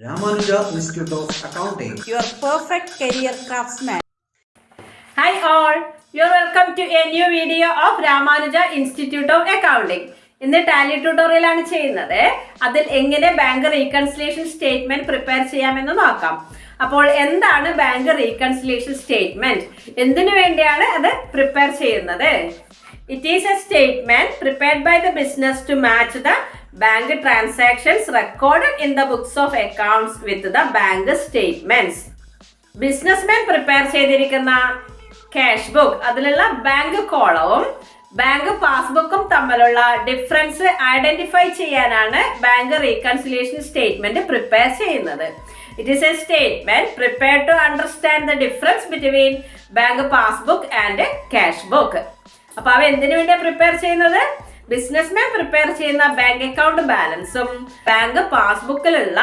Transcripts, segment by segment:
Ramanuja Institute of Accounting. Your perfect career craftsman. Hi all, you're welcome to a new video of Ramanuja Institute of Accounting. ഇന്ന് Tally tutorial ആണ് ചെയ്യുന്നത്. അതിൽ എങ്ങനെ bank reconciliation statement prepare ചെയ്യാമെന്ന് നോക്കാം. അപ്പോൾ എന്താണ് ബാങ്ക് റീകൺസിലിയേഷൻ സ്റ്റേറ്റ്മെന്റ്? എന്തിനു വേണ്ടിയാണ് അത് പ്രിപ്പയർ ചെയ്യുന്നത്? It is a statement prepared by the business to match the bank transactions recorded in the books of accounts with the bank statements. Businessman prepare ചെയ്തിരിക്കുന്ന cash book, അതിലുള്ള bank കോളവും bank പാസ്ബുക്കും തമ്മിലുള്ള difference identify ചെയ്യാനാണ് bank reconciliation statement prepare ചെയ്യുന്നത്. It is a statement prepared to understand the difference between bank passbook and cash book. അപ്പൊ അവ എന്തിനു വേണ്ടിയാണ് പ്രിപ്പയർ ചെയ്യുന്നത്? ബിസിനസ്മാൻ പ്രിപ്പയർ ചെയ്യുന്ന ബാങ്ക് അക്കൗണ്ട് ബാലൻസും ബാങ്ക് പാസ്ബുക്കിലുള്ള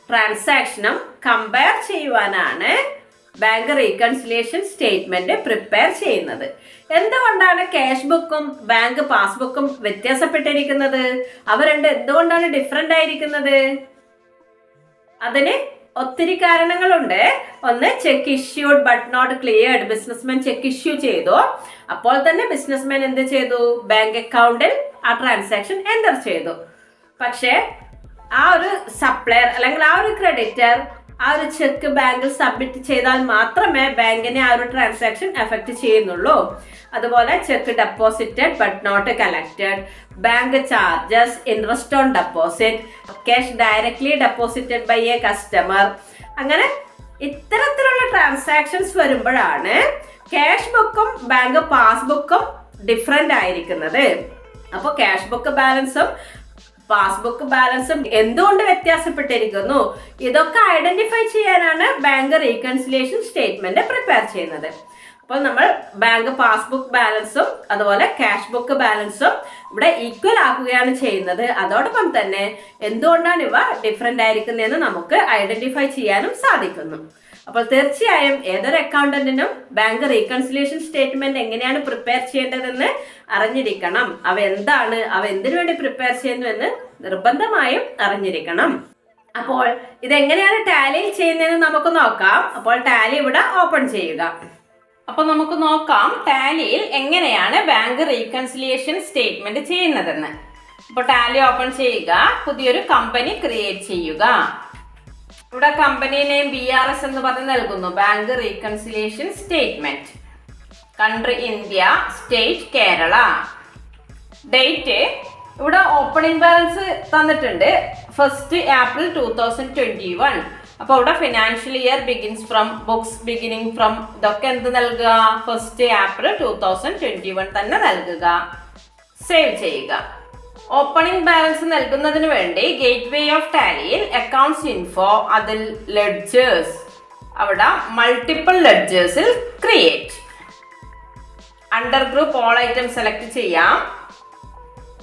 ട്രാൻസാക്ഷനും കമ്പയർ ചെയ്യുവാനാണ് ബാങ്ക് റീകൺസിലിയേഷൻ സ്റ്റേറ്റ്മെന്റ് പ്രിപ്പയർ ചെയ്യുന്നത്. എന്തുകൊണ്ടാണ് ക്യാഷ് ബുക്കും ബാങ്ക് പാസ്ബുക്കും വ്യത്യാസപ്പെട്ടിരിക്കുന്നത്? അവ രണ്ട് എന്തുകൊണ്ടാണ് ഡിഫറെന്റ് ആയിരിക്കുന്നത്? അതിന് ഒത്തിരി കാരണങ്ങളുണ്ട്. ഒന്ന്, cheque issued but not cleared. Businessman cheque issue ചെയ്തു, അപ്പോൾ തന്നെ ബിസിനസ്മാൻ എന്ത് ചെയ്തു? ബാങ്ക് അക്കൗണ്ടിൽ ആ ട്രാൻസാക്ഷൻ എൻ്റർ ചെയ്തു. പക്ഷേ ആ ഒരു സപ്ലയർ അല്ലെങ്കിൽ ആ ഒരു ക്രെഡിറ്റർ ആ ഒരു ചെക്ക് ബാങ്കിൽ സബ്മിറ്റ് ചെയ്താൽ മാത്രമേ ബാങ്കിനെ ആ ഒരു ട്രാൻസാക്ഷൻ എഫക്ട് ചെയ്യുന്നുള്ളൂ. അതുപോലെ cheque deposited but not collected, bank charges, interest on deposit, cash directly deposited by a customer. അങ്ങനെ ഇത്തരത്തിലുള്ള ട്രാൻസാക്ഷൻസ് വരുമ്പോഴാണ് ക്യാഷ് ബുക്കും ബാങ്ക് പാസ്ബുക്കും ഡിഫറെന്റ് ആയിരിക്കുന്നത്. അപ്പോൾ ക്യാഷ് ബുക്ക് ബാലൻസും പാസ്ബുക്ക് ബാലൻസും എന്തുകൊണ്ട് വ്യത്യാസപ്പെട്ടിരിക്കുന്നു, ഇതൊക്കെ ഐഡന്റിഫൈ ചെയ്യാനാണ് ബാങ്ക് റീകൺസിലിയേഷൻ സ്റ്റേറ്റ്മെന്റ് പ്രിപ്പയർ ചെയ്യുന്നത്. അപ്പോൾ നമ്മൾ ബാങ്ക് പാസ്ബുക്ക് ബാലൻസും അതുപോലെ ക്യാഷ് ബുക്ക് ബാലൻസും ഇവിടെ ഈക്വൽ ആക്കുകയാണ് ചെയ്യുന്നത്. അതോടൊപ്പം തന്നെ എന്തുകൊണ്ടാണ് ഇവ ഡിഫറെന്റ് ആയിരിക്കുന്നതെന്ന് നമുക്ക് ഐഡന്റിഫൈ ചെയ്യാനും സാധിക്കുന്നു. അപ്പോൾ തീർച്ചയായും ഏതൊരു അക്കൗണ്ടന്റിനും ബാങ്ക് റീകൺസിലിയേഷൻ സ്റ്റേറ്റ്മെന്റ് എങ്ങനെയാണ് പ്രിപ്പയർ ചെയ്യേണ്ടതെന്ന് അറിഞ്ഞിരിക്കണം. അവ എന്താണ്, അവ എന്തിനു വേണ്ടി പ്രിപ്പയർ ചെയ്യുന്നു എന്ന് നിർബന്ധമായും അറിഞ്ഞിരിക്കണം. അപ്പോൾ ഇതെങ്ങനെയാണ് ടാലിയിൽ ചെയ്യുന്നതെന്ന് നമുക്ക് നോക്കാം. അപ്പോൾ ടാലി ഇവിടെ ഓപ്പൺ ചെയ്യുക. അപ്പോൾ നമുക്ക് നോക്കാം ടാലിയിൽ എങ്ങനെയാണ് ബാങ്ക് റീകൺസിലിയേഷൻ സ്റ്റേറ്റ്മെന്റ് ചെയ്യുന്നതെന്ന്. അപ്പോൾ ടാലി ഓപ്പൺ ചെയ്യുക, പുതിയൊരു കമ്പനി ക്രിയേറ്റ് ചെയ്യുക. ഇവിടെ കമ്പനി നെയിം BRS എന്ന് പറഞ്ഞ് നൽകുന്നു, bank reconciliation statement. Country India, state Kerala. Date ഇവിടെ ഓപ്പണിംഗ് ബാലൻസ് തന്നിട്ടുണ്ട് 1st April 2021. അപ്പോൾ ഇവിടെ financial year begins from, books beginning from, ഇതൊക്കെ എന്ത് നൽകുക? 1st April 2021 തന്നെ നൽകുക. സേവ് ചെയ്യുക. ഓപ്പണിംഗ് ബാലൻസ് നൽകുന്നതിന് വേണ്ടി ഗേറ്റ്വേ ഓഫ് ടാലിയിൽ അക്കൗണ്ട്സ് ഇൻഫോ, അതിൽ ലെഡ്ജേഴ്സ്, അവിടെ മൾട്ടിപ്പിൾ ലെഡ്ജേഴ്സിൽ create. Under group all item select ചെയ്യാം.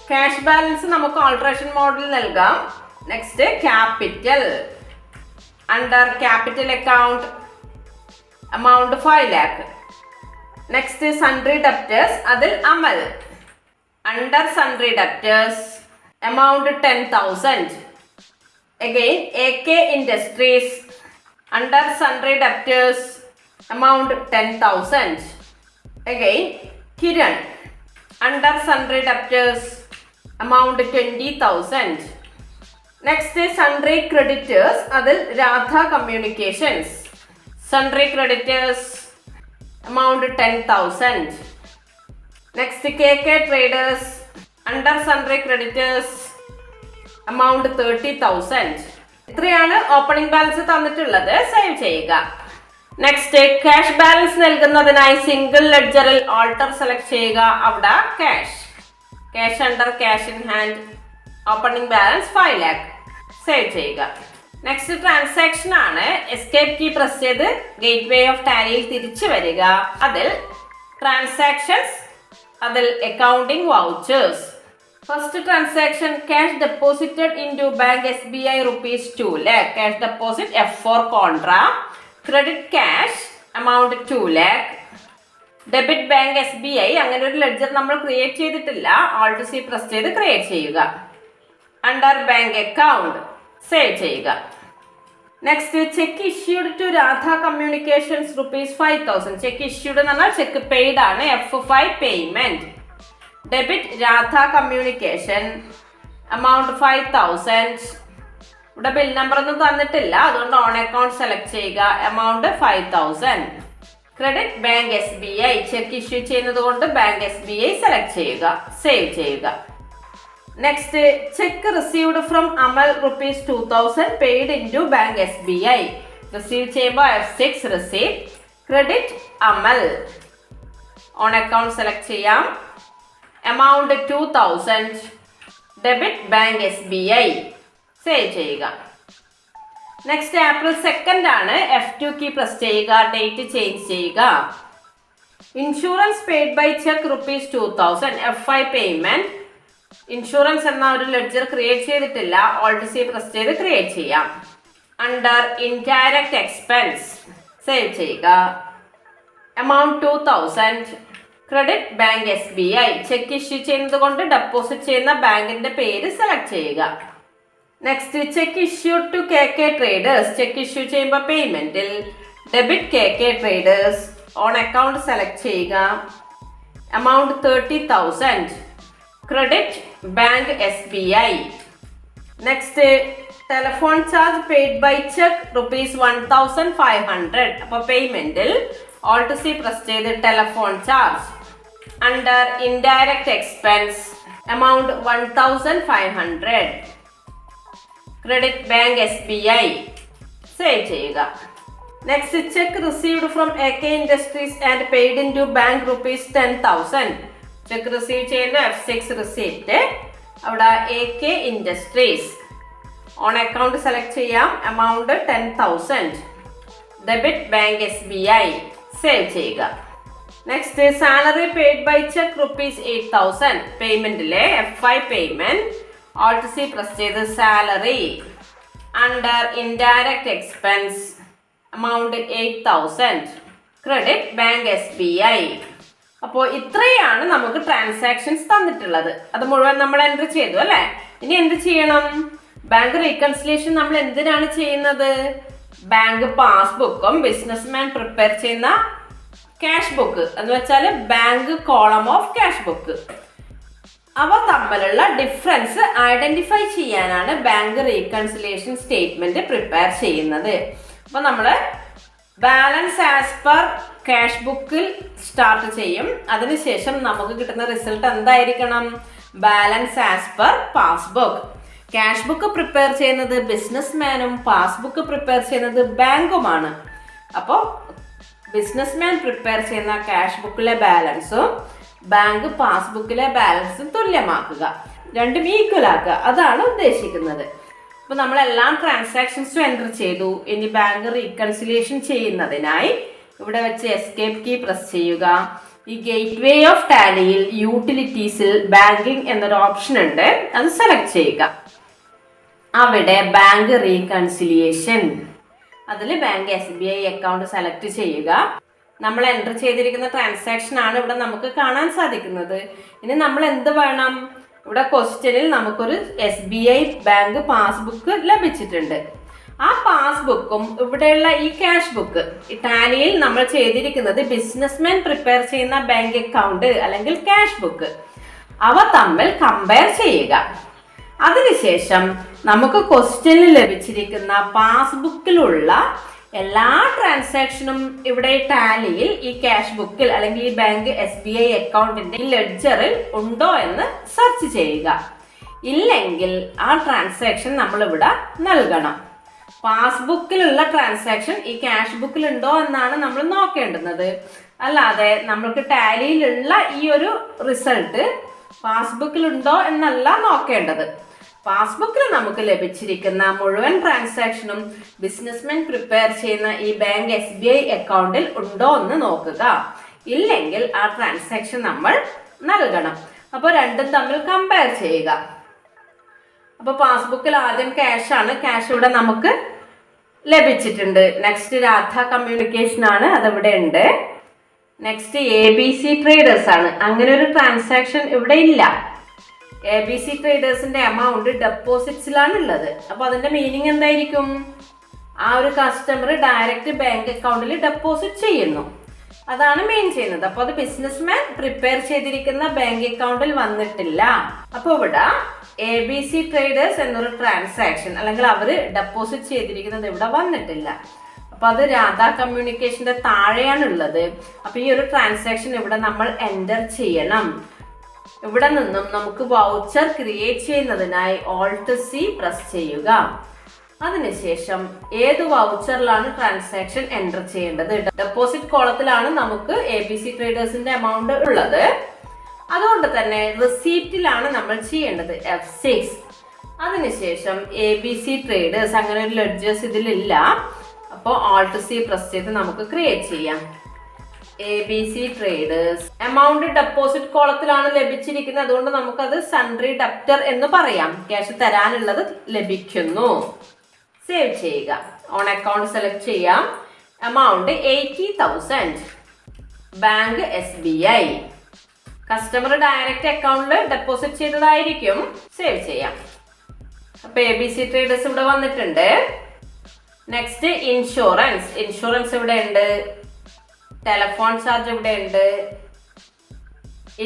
ക്യാഷ് ബാലൻസ് നമുക്ക് ഓൾട്ടറേഷൻ മോഡിൽ നൽകാം. Next capital, under capital account amount 5 lakh. Next sundry debtors, അതിൽ Amal. Under sundry debtors, amount 10,000. Again, AK Industries. Under sundry debtors, amount 10,000. Again, Kiran. Under sundry debtors, amount 20,000. Next is sundry creditors. Adil Radha Communications. Sundry creditors, amount 10,000. Next KK Traders, under sundry creditors, amount 30,000. ഇത്രയാണ് opening balance തന്നിട്ടുള്ളത്. Save ചെയ്യുക. Next cash balance നൽകുന്നതിനായി single ലെഡ്ജറിൽ alter select ചെയ്യുക. അവിടെ cash under cash in hand, opening balance 5 lakh. Save ചെയ്യുക. Next transaction ആണ്. Escape key press ചെയ്ത് ഗേറ്റ്വേ ഓഫ് ടാലിയിൽ തിരിച്ചു വരിക. അതിൽ ട്രാൻസാക്ഷൻസ്, അതിൽ accounting vouchers. First transaction cash deposited in to bank SBI rupees 2 lakh. Cash deposit F4 contra. Credit cash amount 2 lakh. Debit bank SBI. അങ്ങനെ ഒരു ledger നമ്മൾ ക്രിയേറ്റ് ചെയ്തിട്ടില്ല. Alt C പ്രസ് ചെയ്ത് ക്രിയേറ്റ് ചെയ്യുക. അണ്ടർ ബാങ്ക് അക്കൗണ്ട് സേവ് ചെയ്യുക. Next cheque issued to Radha communications ₹5,000. Cheque issued എന്ന് പറഞ്ഞാൽ cheque paid ആണ്. F5 payment. Debit Radha communication amount 5,000. ഇവിടെ ബിൽ നമ്പർ ഒന്നും തന്നിട്ടില്ല, അതുകൊണ്ട് ഓൺ അക്കൗണ്ട് സെലക്ട് ചെയ്യുക. Amount 5,000. Credit bank SBI. Cheque issue ചെയ്യുന്നത് കൊണ്ട് ബാങ്ക് SBI സെലക്ട് ചെയ്യുക, സേവ് ചെയ്യുക. Next cheque received from Amal ₹2,000 paid in to bank SBI. Receive ചെയ്യുമ്പോൾ F6 receipt. Credit Amal. On account select ചെയ്യാം. Amount 2,000. Debit bank SBI. Save ചെയ്യുക. Next April 2 ആണ്. F2 key press ചെയ്യുക, date change ചെയ്യുക. Insurance paid by cheque ₹2,000. F5 payment. Insurance എന്ന ഒരു ledger create ചെയ്തിട്ടില്ല, Alt C press ചെയ്ത് ക്രിയേറ്റ് ചെയ്യാം. അണ്ടർ ഇൻഡയറക്റ്റ് എക്സ്പെൻസ് സേവ് ചെയ്യുക. Amount 2,000. Credit bank SBI. Cheque issue ചെയ്യുന്നത് കൊണ്ട് ഡെപ്പോസിറ്റ് ചെയ്യുന്ന ബാങ്കിന്റെ പേര് സെലക്ട് ചെയ്യുക. Next cheque issued to KK traders. Cheque issue ചെയ്യുമ്പോൾ പേയ്മെന്റിൽ debit KK traders. On account select ചെയ്യുക. Amount 30,000. Credit bank SBI. Next telephone charge paid by cheque ₹1,500. അപ്പോൾ പേയ്മെന്റിൽ Alt C പ്രസ് ചെയ്ത് telephone charge. Under indirect expense amount 1,500. Credit bank SBI. Save ചെയ്യുക. Next cheque received from AK industries and paid in to bank ₹10,000. Cheque receive ചെയ്യുന്ന F6 receipt. അവിടെ AK industries. On account select ചെയ്യാം. Amount 10,000. Debit bank SBI. Save ചെയ്യുക. Next salary paid by cheque ₹8,000. പേയ്മെന്റിലെ F5 payment. Alt C press ചെയ്ത് salary. Under indirect expense amount 8,000. Credit bank SBI. അപ്പോൾ ഇത്രയാണ് നമുക്ക് transactions തന്നിട്ടുള്ളത്. അത് മുഴുവൻ നമ്മൾ എൻട്രി ചെയ്തു അല്ലേ. ഇനി എന്ത് ചെയ്യണം? ബാങ്ക് റീകൺസിലേഷൻ നമ്മൾ എന്തിനാണ് ചെയ്യുന്നത്? ബാങ്ക് പാസ്ബുക്കും ബിസിനസ്മാൻ പ്രിപ്പയർ ചെയ്യുന്ന ക്യാഷ് ബുക്ക് എന്ന് വെച്ചാൽ bank column of cash book, അവ തമ്മിലുള്ള ഡിഫറൻസ് ഐഡന്റിഫൈ ചെയ്യാനാണ് ബാങ്ക് റീകൺസിലേഷൻ സ്റ്റേറ്റ്മെന്റ് പ്രിപ്പയർ ചെയ്യുന്നത്. അപ്പോൾ നമ്മൾ ബാലൻസ് ആസ് പെർ ക്യാഷ് ബുക്കിൽ സ്റ്റാർട്ട് ചെയ്യും. അതിനുശേഷം നമുക്ക് കിട്ടുന്ന റിസൾട്ട് എന്തായിരിക്കണം? Balance as per passbook. Cash book prepare ചെയ്യുന്നത് ബിസിനസ്മാനും പാസ്ബുക്ക് പ്രിപ്പയർ ചെയ്യുന്നത് ബാങ്കുമാണ്. അപ്പോൾ ബിസിനസ്മാൻ പ്രിപ്പയർ ചെയ്യുന്ന ക്യാഷ് ബുക്കിലെ ബാലൻസും ബാങ്ക് പാസ്ബുക്കിലെ ബാലൻസും തുല്യമാക്കുക, രണ്ടും ഈക്വൽ ആക്കുക, അതാണ് ഉദ്ദേശിക്കുന്നത്. അപ്പോൾ നമ്മളെല്ലാം ട്രാൻസാക്ഷൻസും എൻ്റർ ചെയ്തു. ഇനി ബാങ്ക് റീകൺസിലിയേഷൻ ചെയ്യുന്നതിനായി ഇവിടെ വെച്ച് എസ്കേപ്പ് കീ പ്രസ് ചെയ്യുക. ഈ ഗേറ്റ് വേ ഓഫ് ടാലിയിൽ യൂട്ടിലിറ്റീസിൽ ബാങ്കിങ് എന്നൊരു ഓപ്ഷൻ ഉണ്ട്, അത് സെലക്ട് ചെയ്യുക. അവിടെ ബാങ്ക് റീകൺസിലിയേഷൻ, അതിൽ ബാങ്ക് SBI അക്കൗണ്ട് സെലക്ട് ചെയ്യുക. നമ്മൾ എൻ്റർ ചെയ്തിരിക്കുന്ന ട്രാൻസാക്ഷൻ ആണ് ഇവിടെ നമുക്ക് കാണാൻ സാധിക്കുന്നത്. ഇനി നമ്മൾ എന്ത് വേണം? ഇവിടെ ക്വസ്റ്റ്യനിൽ നമുക്കൊരു SBI ബാങ്ക് പാസ്ബുക്ക് ലഭിച്ചിട്ടുണ്ട്. ആ പാസ്ബുക്കും ഇവിടെയുള്ള ഈ ക്യാഷ് ബുക്ക്, ഈ ടാലിയിൽ നമ്മൾ ചെയ്തിരിക്കുന്നത് ബിസിനസ്മാൻ പ്രിപ്പയർ ചെയ്യുന്ന ബാങ്ക് അക്കൗണ്ട് അല്ലെങ്കിൽ ക്യാഷ് ബുക്ക്, അവ തമ്മിൽ കമ്പയർ ചെയ്യുക. അതിനുശേഷം നമുക്ക് ക്വസ്റ്റ്യനിൽ ലഭിച്ചിരിക്കുന്ന പാസ്ബുക്കിലുള്ള എല്ലാ ട്രാൻസാക്ഷനും ഇവിടെ ടാലിയിൽ ഈ ക്യാഷ് ബുക്കിൽ അല്ലെങ്കിൽ ഈ ബാങ്ക് SBI അക്കൗണ്ടിന്റെ ലെഡ്ജറിൽ ഉണ്ടോ എന്ന് സെർച്ച് ചെയ്യുക. ഇല്ലെങ്കിൽ ആ ട്രാൻസാക്ഷൻ നമ്മൾ ഇവിടെ നൽകണം. പാസ്ബുക്കിലുള്ള ട്രാൻസാക്ഷൻ ഈ ക്യാഷ് ബുക്കിൽ ഉണ്ടോ എന്നാണ് നമ്മൾ നോക്കേണ്ടുന്നത്. അല്ലാതെ നമ്മൾക്ക് ടാലിയിലുള്ള ഈ ഒരു റിസൾട്ട് പാസ്ബുക്കിൽ ഉണ്ടോ എന്നല്ല നോക്കേണ്ടത്. പാസ്ബുക്കിൽ നമുക്ക് ലഭിച്ചിരിക്കുന്ന മുഴുവൻ ട്രാൻസാക്ഷനും ബിസിനസ്മാൻ പ്രിപ്പയർ ചെയ്യുന്ന ഈ ബാങ്ക് SBI അക്കൗണ്ടിൽ ഉണ്ടോ എന്ന് നോക്കുക. ഇല്ലെങ്കിൽ ആ ട്രാൻസാക്ഷൻ നമ്മൾ നൽകണം. അപ്പോൾ രണ്ടും തമ്മിൽ കമ്പയർ ചെയ്യുക. അപ്പോൾ പാസ്ബുക്കിൽ ആദ്യം ക്യാഷ് ആണ്, ക്യാഷ് ഇവിടെ നമുക്ക് ലഭിച്ചിട്ടുണ്ട്. നെക്സ്റ്റ് രാധ കമ്മ്യൂണിക്കേഷൻ ആണ്, അതിവിടെ ഉണ്ട്. നെക്സ്റ്റ് ABC ട്രേഡേഴ്സ് ആണ്, അങ്ങനെ ഒരു ട്രാൻസാക്ഷൻ ഇവിടെ ഇല്ല. ABC ട്രേഡേഴ്സിന്റെ എമൗണ്ട് ഡെപ്പോസിറ്റ്സിലാണ് ഉള്ളത്. അപ്പോൾ അതിന്റെ മീനിങ് എന്തായിരിക്കും? ആ ഒരു കസ്റ്റമർ ഡയറക്റ്റ് ബാങ്ക് അക്കൗണ്ടിൽ ഡെപ്പോസിറ്റ് ചെയ്യുന്നു. അതാണ് മെയിൻ ചെയ്യുന്നത്. അപ്പോൾ അത് ബിസിനസ്മാൻ പ്രിപ്പയർ ചെയ്തിരിക്കുന്ന ബാങ്ക് അക്കൗണ്ടിൽ വന്നിട്ടില്ല. അപ്പോൾ ഇവിടെ ABC ട്രേഡേഴ്സ് എന്നൊരു ട്രാൻസാക്ഷൻ അല്ലെങ്കിൽ അവർ ഡെപ്പോസിറ്റ് ചെയ്തിരിക്കുന്നത് ഇവിടെ വന്നിട്ടില്ല. അപ്പോൾ അത് രാധാ കമ്മ്യൂണിക്കേഷന്റെ താഴെയാണ് ഉള്ളത്. അപ്പോൾ ഈ ഒരു ട്രാൻസാക്ഷൻ ഇവിടെ നമ്മൾ എൻ്റർ ചെയ്യണം. ഇവിടെ നിന്നും നമുക്ക് വൗച്ചർ ക്രിയേറ്റ് ചെയ്യുന്നതിനായി Alt+C പ്രസ് ചെയ്യുക. അതിനുശേഷം ഏത് വൗച്ചറിലാണ് ട്രാൻസാക്ഷൻ എൻ്റർ ചെയ്യേണ്ടത്? ഡെപ്പോസിറ്റ് കോളത്തിലാണ് നമുക്ക് ABC ട്രേഡേഴ്സിന്റെ എമൗണ്ട് ഉള്ളത്. അതുകൊണ്ട് തന്നെ റിസീപ്റ്റിലാണ് നമ്മൾ ചെയ്യേണ്ടത് F6. അതിനുശേഷം ABC ട്രേഡേഴ്സ് അങ്ങനെ ഒരു ലെഡ്ജേഴ്സ് ഇതിലില്ല. അപ്പോൾ Alt+C പ്രസ് ചെയ്ത് നമുക്ക് ക്രിയേറ്റ് ചെയ്യാം. ABC ട്രേഡേഴ്സ് എമൗണ്ട് ഡെപ്പോസിറ്റ് കോളത്തിലാണ് ലഭിച്ചിരിക്കുന്നത്. അതുകൊണ്ട് നമുക്കത് സൺട്രി ഡെപ്റ്റർ എന്ന് പറയാം. ക്യാഷ് തരാനുള്ളത് ലഭിക്കുന്നു. സേവ് ചെയ്യുക. ഓൺ അക്കൗണ്ട് സെലക്ട് ചെയ്യാം. Amount 80,000. Bank SBI. Customer direct അക്കൗണ്ടിൽ ഡെപ്പോസിറ്റ് ചെയ്തതായിരിക്കും. സേവ് ചെയ്യാം. അപ്പൊ ABC ട്രേഡേഴ്സ് ഇവിടെ വന്നിട്ടുണ്ട്. Next insurance. ഇൻഷുറൻസ് ഇവിടെ ഉണ്ട്. ടെലിഫോൺ ചാർജ് ഇവിടെ ഉണ്ട്.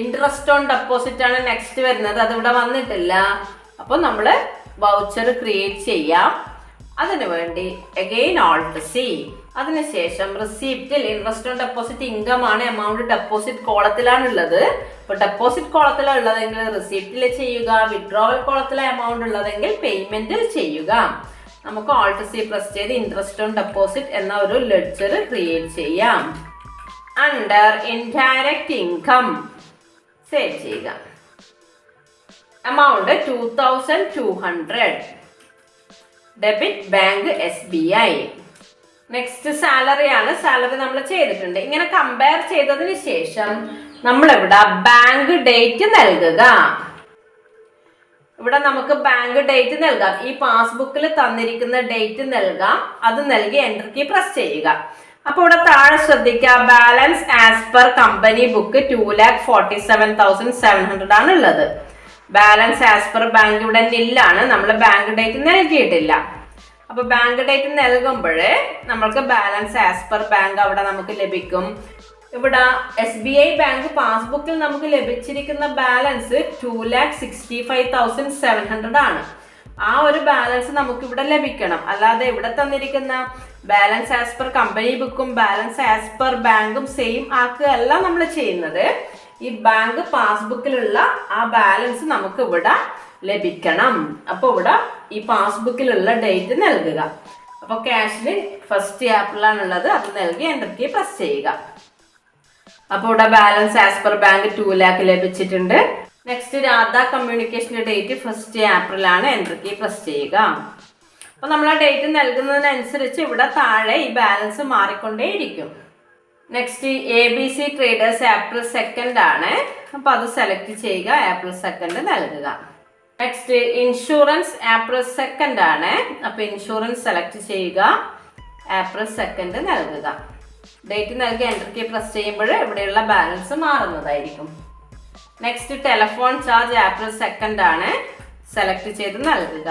ഇൻട്രസ്റ്റ് ഓൺ ഡെപ്പോസിറ്റ് ആണ് നെക്സ്റ്റ് വരുന്നത്. അതിവിടെ വന്നിട്ടില്ല. അപ്പോൾ നമ്മൾ വൗച്ചർ ക്രിയേറ്റ് ചെയ്യാം. അതിനുവേണ്ടി അഗെയിൻ Alt+C. അതിനുശേഷം റിസീപ്റ്റിൽ ഇൻട്രസ്റ്റ് ഓൺ ഡെപ്പോസിറ്റ് ഇൻകം ആണ്. എമൗണ്ട് ഡെപ്പോസിറ്റ് കോളത്തിലാണ് ഉള്ളത്. അപ്പോൾ ഡെപ്പോസിറ്റ് കോളത്തിലാണ് ഉള്ളതെങ്കിൽ റിസീപ്റ്റിൽ ചെയ്യുക. വിഡ്രോവൽ കോളത്തിലെ എമൗണ്ട് ഉള്ളതെങ്കിൽ പേയ്മെന്റിൽ ചെയ്യുക. നമുക്ക് Alt+C പ്രസ് ചെയ്ത് ഇൻട്രസ്റ്റ് ഓൺ ഡെപ്പോസിറ്റ് എന്ന ഒരു ലെഡ്ജർ ക്രിയേറ്റ് ചെയ്യാം. അണ്ടർ ഇൻഡയറക്റ്റ് ഇൻകം സേവ് ചെയ്യുക. Amount 2200. Debit bank SBI. Next salary ആണ്. സാലറി നമ്മൾ ചെയ്തിട്ടുണ്ട്. ഇങ്ങനെ കമ്പയർ ചെയ്തതിന് ശേഷം നമ്മളിവിടെ ബാങ്ക് ഡേറ്റ് നൽകുക. ഇവിടെ നമുക്ക് ബാങ്ക് ഡേറ്റ് നൽകാം. ഈ പാസ്ബുക്കിൽ തന്നിരിക്കുന്ന ഡേറ്റ് നൽകാം. അത് നൽകി എൻ്റർ കീ പ്രസ് ചെയ്യുക. അപ്പോൾ ഇവിടെ താഴെ ശ്രദ്ധിക്കുക, balance as per company book 2,47,700 ആണ് ഉള്ളത്. ബാലൻസ് ആസ് പെർ ബാങ്ക് ഇവിടെ നില്ലാണ്. നമ്മൾ ബാങ്ക് ഡേറ്റ് നൽകിയിട്ടില്ല. അപ്പൊ ബാങ്ക് ഡേറ്റ് നൽകുമ്പോൾ നമ്മൾക്ക് ബാലൻസ് ആസ് പെർ ബാങ്ക് അവിടെ നമുക്ക് ലഭിക്കും. ഇവിടെ SBI ബാങ്ക് പാസ്ബുക്കിൽ നമുക്ക് ലഭിച്ചിരിക്കുന്ന ബാലൻസ് 2,65,700 ആണ്. ആ ഒരു ബാലൻസ് നമുക്ക് ഇവിടെ ലഭിക്കണം. അല്ലാതെ ഇവിടെ തന്നിരിക്കുന്ന ബാലൻസ് ആസ് പെർ കമ്പനി ബുക്കും ബാലൻസ് ആസ് പെർ ബാങ്കും സെയിം ആക്കുകയല്ല നമ്മൾ ചെയ്യുന്നത്. ഈ ബാങ്ക് പാസ്ബുക്കിലുള്ള ആ ബാലൻസ് നമുക്ക് ഇവിടെ ലഭിക്കണം. അപ്പോൾ ഇവിടെ ഈ പാസ്ബുക്കിലുള്ള ഡേറ്റ് നൽകുക. അപ്പോൾ ക്യാഷിന് ഫസ്റ്റ് ഏപ്രിലാണുള്ളത്. അത് നൽകി എൻ്റർ കീ പ്രസ് ചെയ്യുക. അപ്പോൾ ഇവിടെ balance as per bank 2 lakh ലഭിച്ചിട്ടുണ്ട്. നെക്സ്റ്റ് രാധാ കമ്മ്യൂണിക്കേഷന്റെ ഡേറ്റ് ഫസ്റ്റ് ഏപ്രിലാണ്. എൻ്റർ കീ പ്രസ് ചെയ്യുക. അപ്പോൾ നമ്മൾ ആ ഡേറ്റ് നൽകുന്നതിനനുസരിച്ച് ഇവിടെ താഴെ ഈ ബാലൻസ് മാറിക്കൊണ്ടേയിരിക്കും. നെക്സ്റ്റ് ABC ട്രേഡേഴ്സ് ഏപ്രിൽ 2 ആണ്. അപ്പോൾ അത് സെലക്ട് ചെയ്യുക. ഏപ്രിൽ 2 നൽകുക. നെക്സ്റ്റ് ഇൻഷുറൻസ് ഏപ്രിൽ 2 ആണ്. അപ്പോൾ ഇൻഷുറൻസ് സെലക്ട് ചെയ്യുക. ഏപ്രിൽ 2 നൽകുക. ഡേറ്റ് നൽകി എൻ്റർ കീ പ്രസ് ചെയ്യുമ്പോൾ ഇവിടെയുള്ള ബാലൻസ് മാറുന്നതായിരിക്കും. നെക്സ്റ്റ് ടെലിഫോൺ ചാർജ് ഏപ്രിൽ 2 ആണ്. സെലക്ട് ചെയ്ത് നൽകുക.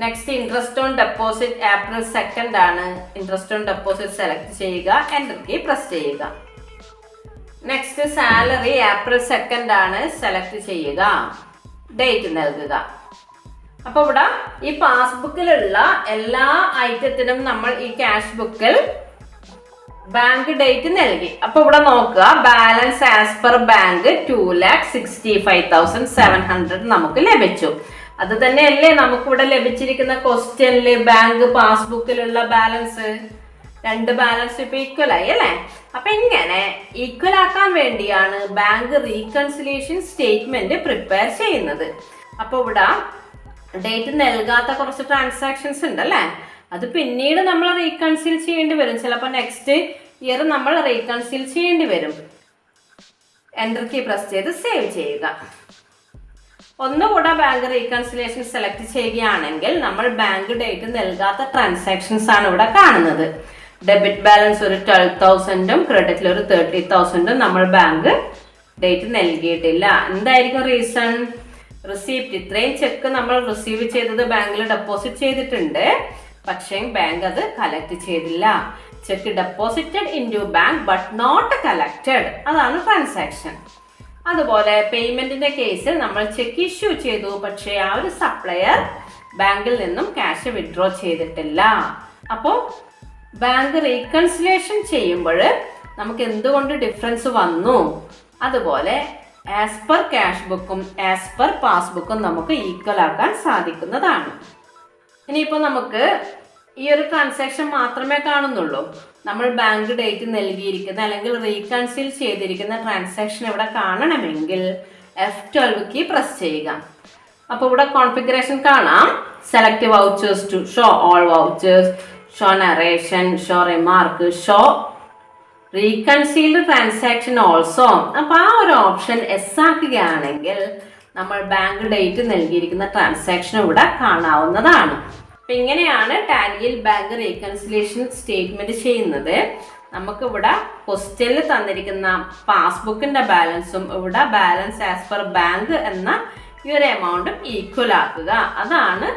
Next interest on deposit April 2 ആണ്. ഇൻട്രസ്റ്റ് ഓൺ ഡെപ്പോസിറ്റ് സെലക്ട് ചെയ്യുക. എൻ്റർ കീ പ്രസ് ചെയ്യുക. നെക്സ്റ്റ് സാലറി ഏപ്രിൽ 2 ആണ്. സെലക്ട് ചെയ്യുക. ഡേറ്റ് നൽകുക. അപ്പോൾ ഇവിടെ ഈ പാസ്ബുക്കിലുള്ള എല്ലാ ഐറ്റത്തിനും നമ്മൾ ഈ ക്യാഷ് ബുക്കിൽ ബാങ്ക് ഡേറ്റ് നൽകി. അപ്പൊ ഇവിടെ നോക്കുക, ബാലൻസ് ആസ് പെർ ബാങ്ക് 2,65,700 നമുക്ക് ലഭിച്ചു. അത് തന്നെയല്ലേ നമുക്കിവിടെ ലഭിച്ചിരിക്കുന്ന ക്വസ്റ്റ്യനില് ബാങ്ക് പാസ്ബുക്കിലുള്ള ബാലൻസ്. രണ്ട് ബാലൻസ് ഇപ്പൊ ഈക്വൽ ആയി അല്ലേ? അപ്പൊ ഇങ്ങനെ ഈക്വൽ ആക്കാൻ വേണ്ടിയാണ് ബാങ്ക് റീകൺസിലിയേഷൻ സ്റ്റേറ്റ്മെന്റ് പ്രിപ്പയർ ചെയ്യുന്നത്. അപ്പൊ ഇവിടെ ഡേറ്റ് നൽകാത്ത കുറച്ച് ട്രാൻസാക്ഷൻസ് ഉണ്ട് അല്ലേ? അത് പിന്നീട് നമ്മൾ റീകൺസിൽ ചെയ്യേണ്ടി വരും. ചിലപ്പോൾ നെക്സ്റ്റ് ഇയർ നമ്മൾ റീകൺസിൽ ചെയ്യേണ്ടി വരും. എൻ്റർ കീ പ്രസ് ചെയ്ത് സേവ് ചെയ്യുക. ഒന്നുകൂടെ ബാങ്ക് റീകൺസിലേഷൻ സെലക്ട് ചെയ്യുകയാണെങ്കിൽ നമ്മൾ ബാങ്ക് ഡേറ്റ് നൽകാത്ത ട്രാൻസാക്ഷൻസ് ആണ് ഇവിടെ കാണുന്നത്. ഡെബിറ്റ് ബാലൻസ് ഒരു 12,000ഉം ക്രെഡിറ്റിൽ ഒരു 30,000ഉം നമ്മൾ ബാങ്ക് ഡേറ്റ് നൽകിയിട്ടില്ല. എന്തായിരിക്കും റീസൺ? റിസീപ്റ്റ് ഇത്രയും ചെക്ക് നമ്മൾ റിസീവ് ചെയ്തത് ബാങ്കിൽ ഡെപ്പോസിറ്റ് ചെയ്തിട്ടുണ്ട്. പക്ഷേ ബാങ്ക് അത് കളക്ട് ചെയ്തില്ല. Cheque deposited in to bank but not collected, അതാണ് ട്രാൻസാക്ഷൻ. അതുപോലെ പേയ്മെന്റിന്റെ കേസിൽ നമ്മൾ ചെക്ക് ഇഷ്യൂ ചെയ്തു, പക്ഷേ ആ ഒരു സപ്ലയർ ബാങ്കിൽ നിന്നും ക്യാഷ് വിഡ്രോ ചെയ്തിട്ടില്ല. അപ്പോൾ ബാങ്ക് റീകൺസിലേഷൻ ചെയ്യുമ്പോൾ നമുക്ക് എന്തുകൊണ്ട് ഡിഫറൻസ് വന്നു, അതുപോലെ ആസ് പെർ ക്യാഷ് ബുക്കും ആസ് പെർ പാസ്ബുക്കും നമുക്ക് ഈക്വൽ ആക്കാൻ സാധിക്കുന്നതാണ്. ഇനിയിപ്പോൾ നമുക്ക് ഈ ഒരു ട്രാൻസാക്ഷൻ മാത്രമേ കാണുന്നുള്ളൂ. നമ്മൾ ബാങ്ക് ഡേറ്റ് നൽകിയിരിക്കുന്ന അല്ലെങ്കിൽ റീകൺസിൽ ചെയ്തിരിക്കുന്ന ട്രാൻസാക്ഷൻ ഇവിടെ കാണണമെങ്കിൽ F12 കീ പ്രസ് ചെയ്യുക. അപ്പോൾ ഇവിടെ കോൺഫിഗറേഷൻ കാണാം. Select vouchers to show all vouchers, show narration, show remark, show reconciled transaction also. അപ്പോൾ ആ ഒരു ഓപ്ഷൻ എസ് ആക്കുകയാണെങ്കിൽ നമ്മൾ ബാങ്ക് ഡേറ്റ് നൽകിയിരിക്കുന്ന ട്രാൻസാക്ഷൻ ഇവിടെ കാണാവുന്നതാണ്. അപ്പം ഇങ്ങനെയാണ് ടാലിയിൽ ബാങ്ക് റീകൺസിലേഷൻ സ്റ്റേറ്റ്മെന്റ് ചെയ്യുന്നത്. നമുക്കിവിടെ ക്വസ്റ്റ്യനിൽ തന്നിരിക്കുന്ന പാസ്ബുക്കിന്റെ ബാലൻസും ഇവിടെ ബാലൻസ് ആസ് പെർ ബാങ്ക് എന്ന ഈ ഒരു എമൗണ്ടും ഈക്വൽ ആക്കുക, അതാണ്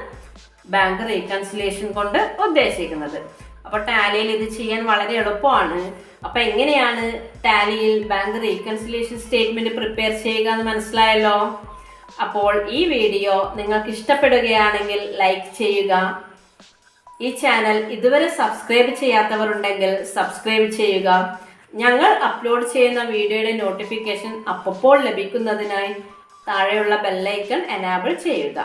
ബാങ്ക് റീകൺസിലേഷൻ കൊണ്ട് ഉദ്ദേശിക്കുന്നത്. അപ്പോൾ ടാലിയിൽ ഇത് ചെയ്യാൻ വളരെ എളുപ്പമാണ്. അപ്പോൾ എങ്ങനെയാണ് ടാലിയിൽ ബാങ്ക് റീകൺസിലേഷൻ സ്റ്റേറ്റ്മെന്റ് പ്രിപ്പയർ ചെയ്യുക എന്ന് മനസ്സിലായല്ലോ. അപ്പോൾ ഈ വീഡിയോ നിങ്ങൾക്ക് ഇഷ്ടപ്പെടുകയാണെങ്കിൽ ലൈക്ക് ചെയ്യുക. ഈ ചാനൽ ഇതുവരെ സബ്സ്ക്രൈബ് ചെയ്യാത്തവരുണ്ടെങ്കിൽ സബ്സ്ക്രൈബ് ചെയ്യുക. ഞങ്ങൾ അപ്ലോഡ് ചെയ്യുന്ന വീഡിയോയുടെ നോട്ടിഫിക്കേഷൻ അപ്പോൾ ലഭിക്കുന്നതിനായി താഴെയുള്ള ബെല്ലൈക്കൺ എനാബിൾ ചെയ്യുക.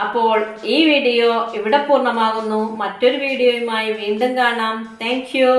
അപ്പോൾ ഈ വീഡിയോ ഇവിടെ പൂർണ്ണമാകുന്നു. മറ്റൊരു വീഡിയോയുമായി വീണ്ടും കാണാം. Thank you.